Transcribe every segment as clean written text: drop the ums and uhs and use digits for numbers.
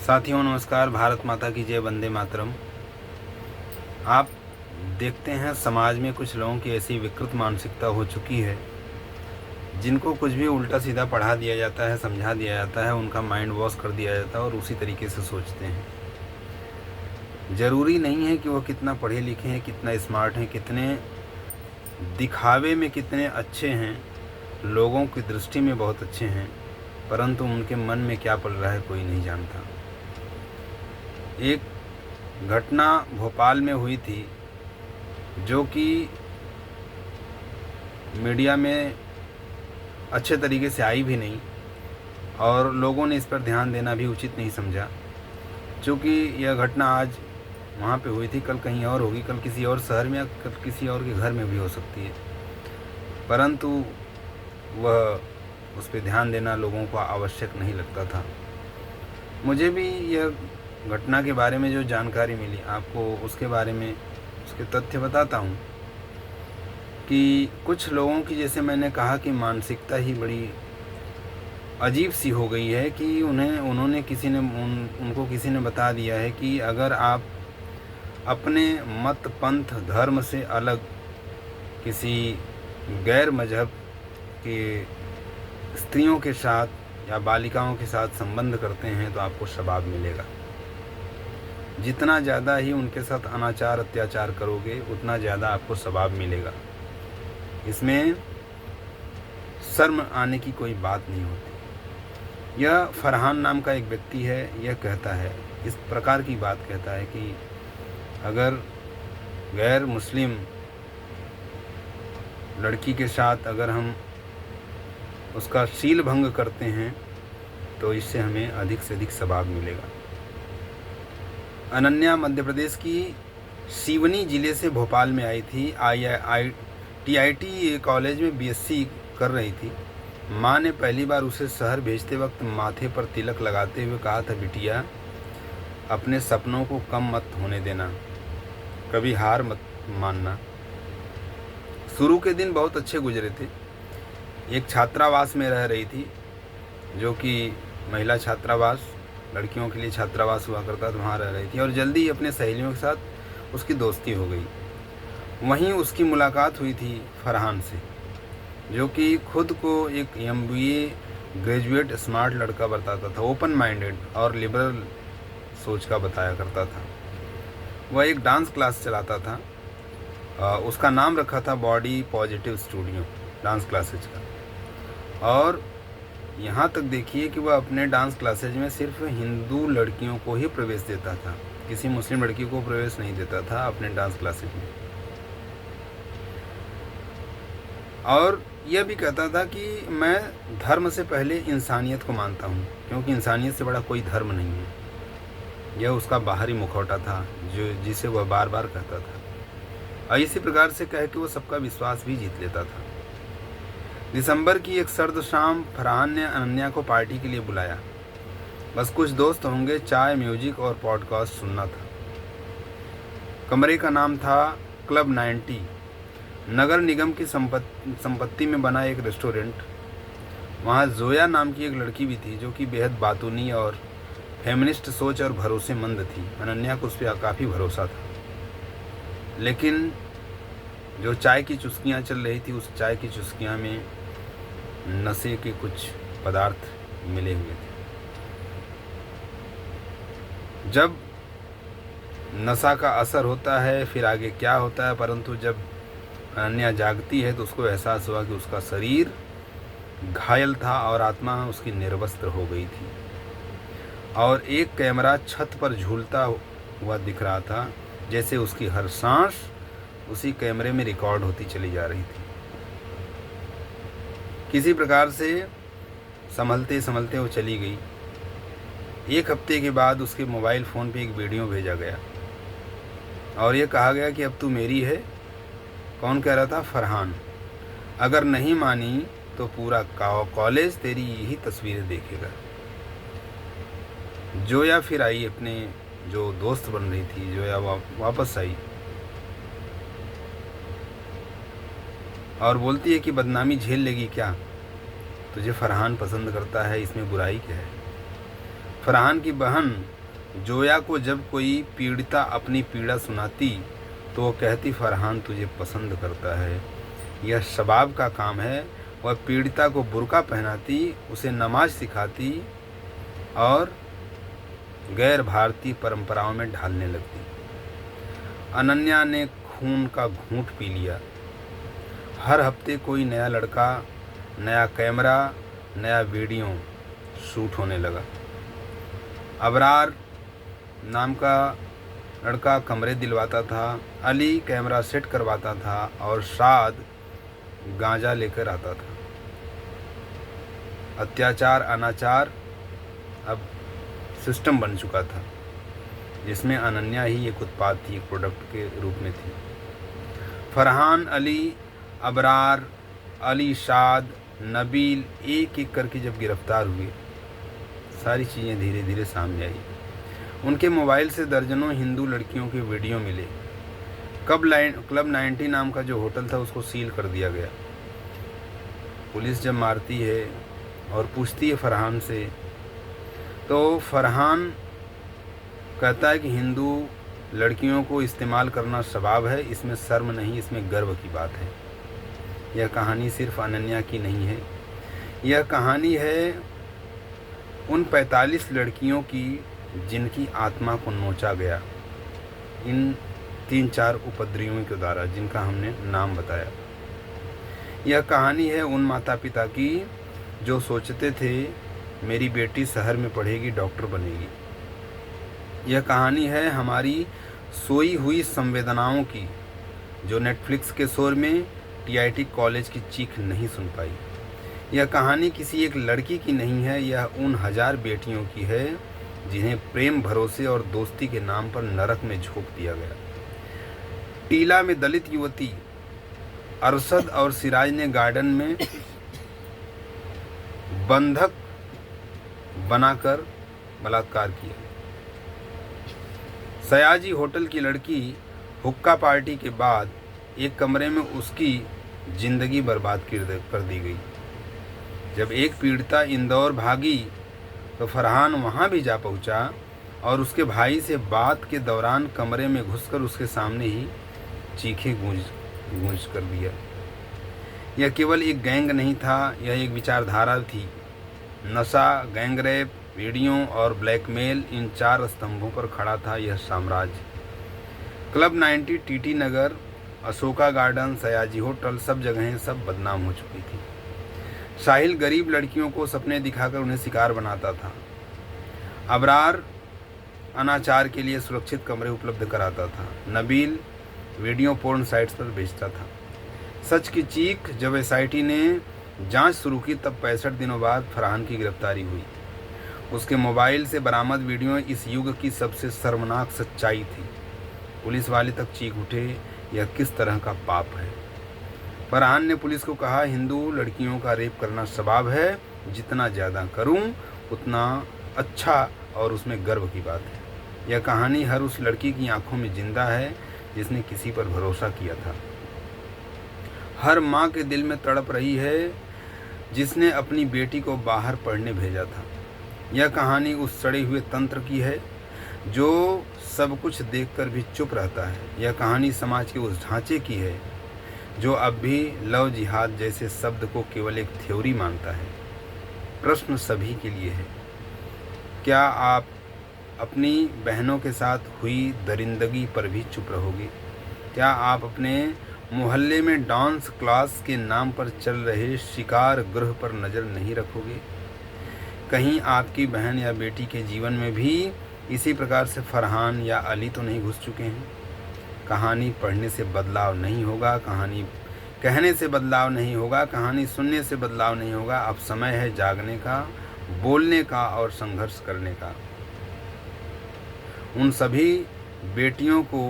साथियों नमस्कार। भारत माता की जय, वंदे मातरम। आप देखते हैं समाज में कुछ लोगों की ऐसी विकृत मानसिकता हो चुकी है, जिनको कुछ भी उल्टा सीधा पढ़ा दिया जाता है, समझा दिया जाता है, उनका माइंड वॉश कर दिया जाता है और उसी तरीके से सोचते हैं। ज़रूरी नहीं है कि वो कितना पढ़े लिखे हैं, कितना स्मार्ट हैं, कितने दिखावे में कितने अच्छे हैं, लोगों की दृष्टि में बहुत अच्छे हैं, परंतु उनके मन में क्या पल रहा है कोई नहीं जानता। एक घटना भोपाल में हुई थी जो कि मीडिया में अच्छे तरीके से आई भी नहीं और लोगों ने इस पर ध्यान देना भी उचित नहीं समझा। क्योंकि यह घटना आज वहाँ पे हुई थी, कल कहीं और होगी, कल किसी और शहर में या कल किसी और के घर में भी हो सकती है, परंतु वह उस पर ध्यान देना लोगों को आवश्यक नहीं लगता था। मुझे भी यह घटना के बारे में जो जानकारी मिली, आपको उसके बारे में उसके तथ्य बताता हूँ कि कुछ लोगों की, जैसे मैंने कहा कि मानसिकता ही बड़ी अजीब सी हो गई है कि उन्होंने उनको किसी ने बता दिया है कि अगर आप अपने मत पंथ धर्म से अलग किसी गैर मजहब के स्त्रियों के साथ या बालिकाओं के साथ संबंध करते हैं तो आपको शबाब मिलेगा। जितना ज़्यादा ही उनके साथ अनाचार अत्याचार करोगे उतना ज़्यादा आपको सवाब मिलेगा। इसमें शर्म आने की कोई बात नहीं होती। यह फरहान नाम का एक व्यक्ति है, यह कहता है, इस प्रकार की बात कहता है कि अगर गैर मुस्लिम लड़की के साथ अगर हम उसका शील भंग करते हैं तो इससे हमें अधिक से अधिक सवाब मिलेगा। अनन्या मध्य प्रदेश की सिवनी ज़िले से भोपाल में आई थी। TIT कॉलेज में BSc कर रही थी। माँ ने पहली बार उसे शहर भेजते वक्त माथे पर तिलक लगाते हुए कहा था, बिटिया अपने सपनों को कम मत होने देना, कभी हार मत मानना। शुरू के दिन बहुत अच्छे गुजरे थे। एक छात्रावास में रह रही थी, जो कि महिला छात्रावास, लड़कियों के लिए छात्रावास हुआ करता था, वहाँ रह रही थी और जल्दी ही अपने सहेलियों के साथ उसकी दोस्ती हो गई। वहीं उसकी मुलाकात हुई थी फरहान से, जो कि खुद को एक MBA ग्रेजुएट स्मार्ट लड़का बताता था, ओपन माइंडेड और लिबरल सोच का बताया करता था। वह एक डांस क्लास चलाता था, उसका नाम रखा था body positive studio dance classes का। और यहाँ तक देखिए कि वह अपने डांस क्लासेज में सिर्फ हिंदू लड़कियों को ही प्रवेश देता था, किसी मुस्लिम लड़की को प्रवेश नहीं देता था अपने डांस क्लासेज में। और यह भी कहता था कि मैं धर्म से पहले इंसानियत को मानता हूँ, क्योंकि इंसानियत से बड़ा कोई धर्म नहीं है। यह उसका बाहरी मुखौटा था जिसे वह बार बार कहता था, और इसी प्रकार से कह के वो सबका विश्वास भी जीत लेता था। दिसंबर की एक सर्द शाम फरहान ने अनन्या को पार्टी के लिए बुलाया। बस कुछ दोस्त होंगे, चाय, म्यूजिक और पॉडकास्ट सुनना था। कमरे का नाम था क्लब 90, नगर निगम की संपत्ति में बना एक रेस्टोरेंट। वहाँ जोया नाम की एक लड़की भी थी, जो कि बेहद बातूनी और फेमिनिस्ट सोच और भरोसेमंद थी। अनन्या को उस पर काफ़ी भरोसा था, लेकिन जो चाय की चुस्कियाँ चल रही थी, उस चाय की चुस्कियाँ में नशे के कुछ पदार्थ मिले हुए थे। जब नशा का असर होता है फिर आगे क्या होता है, परंतु जब अनन्या जागती है तो उसको एहसास हुआ कि उसका शरीर घायल था और आत्मा उसकी निर्वस्त्र हो गई थी। और एक कैमरा छत पर झूलता हुआ दिख रहा था, जैसे उसकी हर सांस उसी कैमरे में रिकॉर्ड होती चली जा रही थी। किसी प्रकार से संभलते संभलते वो चली गई। एक हफ्ते के बाद उसके मोबाइल फ़ोन पे एक वीडियो भेजा गया और ये कहा गया कि अब तू मेरी है। कौन कह रहा था? फरहान। अगर नहीं मानी तो पूरा कॉलेज तेरी यही तस्वीरें देखेगा। जोया फिर आई, अपने जो दोस्त बन रही थी जोया वापस आई और बोलती है कि बदनामी झेल लेगी क्या? तुझे फरहान पसंद करता है, इसमें बुराई क्या है? फरहान की बहन जोया को जब कोई पीड़िता अपनी पीड़ा सुनाती तो वो कहती, फरहान तुझे पसंद करता है, यह शबाब का काम है। वह पीड़िता को बुर्का पहनाती, उसे नमाज सिखाती और गैर भारतीय परंपराओं में ढालने लगती। अनन्या ने खून का घूंट पी लिया। हर हफ्ते कोई नया लड़का, नया कैमरा, नया वीडियो शूट होने लगा। अबरार नाम का लड़का कमरे दिलवाता था, अली कैमरा सेट करवाता था और शाद गांजा लेकर आता था। अत्याचार अनाचार अब सिस्टम बन चुका था, जिसमें अनन्या ही एक उत्पाद थी, एक प्रोडक्ट के रूप में थी। फरहान, अली, अबरार, अली शाद, नबील एक एक करके जब गिरफ्तार हुए, सारी चीज़ें धीरे धीरे सामने आई। उनके मोबाइल से दर्जनों हिंदू लड़कियों के वीडियो मिले। क्लब 90 नाम का जो होटल था उसको सील कर दिया गया। पुलिस जब मारती है और पूछती है फरहान से, तो फरहान कहता है कि हिंदू लड़कियों को इस्तेमाल करना शबाब है, इसमें शर्म नहीं, इसमें गर्व की बात है। यह कहानी सिर्फ अनन्या की नहीं है, यह कहानी है उन 45 लड़कियों की जिनकी आत्मा को नोचा गया इन 3-4 उपद्रवियों के द्वारा, जिनका हमने नाम बताया। यह कहानी है उन माता पिता की जो सोचते थे मेरी बेटी शहर में पढ़ेगी, डॉक्टर बनेगी। यह कहानी है हमारी सोई हुई संवेदनाओं की, जो नेटफ्लिक्स के शोर में टीआईटी कॉलेज की चीख नहीं सुन पाई। यह कहानी किसी एक लड़की की नहीं है, यह उन 1000 बेटियों की है जिन्हें प्रेम, भरोसे और दोस्ती के नाम पर नरक में झोंक दिया गया। टीला में दलित युवती अरशद और सिराज ने गार्डन में बंधक बनाकर बलात्कार किया। सयाजी होटल की लड़की हुक्का पार्टी के बाद एक कमरे में उसकी जिंदगी बर्बाद कर दी गई। जब एक पीड़िता इंदौर भागी तो फरहान वहां भी जा पहुंचा और उसके भाई से बात के दौरान कमरे में घुसकर उसके सामने ही चीखें गूंज कर दिया। यह केवल एक गैंग नहीं था, यह एक विचारधारा थी। नशा, गैंगरेप, वीडियो और ब्लैकमेल, इन 4 स्तंभों पर खड़ा था यह साम्राज्य। क्लब 90, टीटी नगर, अशोका गार्डन, सयाजी होटल, सब जगहें सब बदनाम हो चुकी थी। साहिल गरीब लड़कियों को सपने दिखाकर उन्हें शिकार बनाता था। अबरार अनाचार के लिए सुरक्षित कमरे उपलब्ध कराता था। नबील वीडियो पोर्न साइट्स पर बेचता था। सच की चीख, जब एसआईटी ने जांच शुरू की तब 65 दिनों बाद फरहान की गिरफ्तारी हुई। उसके मोबाइल से बरामद वीडियो इस युग की सबसे शर्मनाक सच्चाई थी। पुलिस वाले तक चीख उठे, यह किस तरह का पाप है। फरहान ने पुलिस को कहा, हिंदू लड़कियों का रेप करना शबाब है, जितना ज़्यादा करूं उतना अच्छा और उसमें गर्व की बात है। यह कहानी हर उस लड़की की आंखों में जिंदा है जिसने किसी पर भरोसा किया था। हर माँ के दिल में तड़प रही है जिसने अपनी बेटी को बाहर पढ़ने भेजा था। यह कहानी उस सड़े हुए तंत्र की है जो सब कुछ देखकर भी चुप रहता है। यह कहानी समाज के उस ढांचे की है जो अब भी लव जिहाद जैसे शब्द को केवल एक थ्योरी मानता है। प्रश्न सभी के लिए है, क्या आप अपनी बहनों के साथ हुई दरिंदगी पर भी चुप रहोगे? क्या आप अपने मोहल्ले में डांस क्लास के नाम पर चल रहे शिकार गृह पर नज़र नहीं रखोगे? कहीं आपकी बहन या बेटी के जीवन में भी इसी प्रकार से फरहान या अली तो नहीं घुस चुके हैं? कहानी पढ़ने से बदलाव नहीं होगा, कहानी कहने से बदलाव नहीं होगा, कहानी सुनने से बदलाव नहीं होगा। अब समय है जागने का, बोलने का और संघर्ष करने का। उन सभी बेटियों को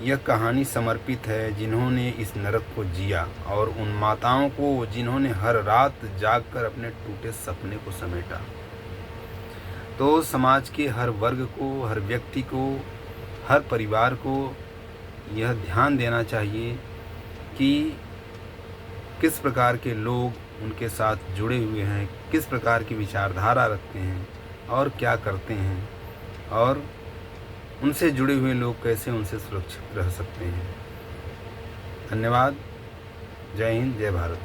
यह कहानी समर्पित है जिन्होंने इस नरक को जिया, और उन माताओं को जिन्होंने हर रात जागकर अपने टूटे सपने को समेटा। तो समाज के हर वर्ग को, हर व्यक्ति को, हर परिवार को यह ध्यान देना चाहिए कि किस प्रकार के लोग उनके साथ जुड़े हुए हैं, किस प्रकार की विचारधारा रखते हैं और क्या करते हैं। और उनसे जुड़े हुए लोग कैसे उनसे सुरक्षित रह सकते हैं। धन्यवाद। जय हिंद, जय भारत।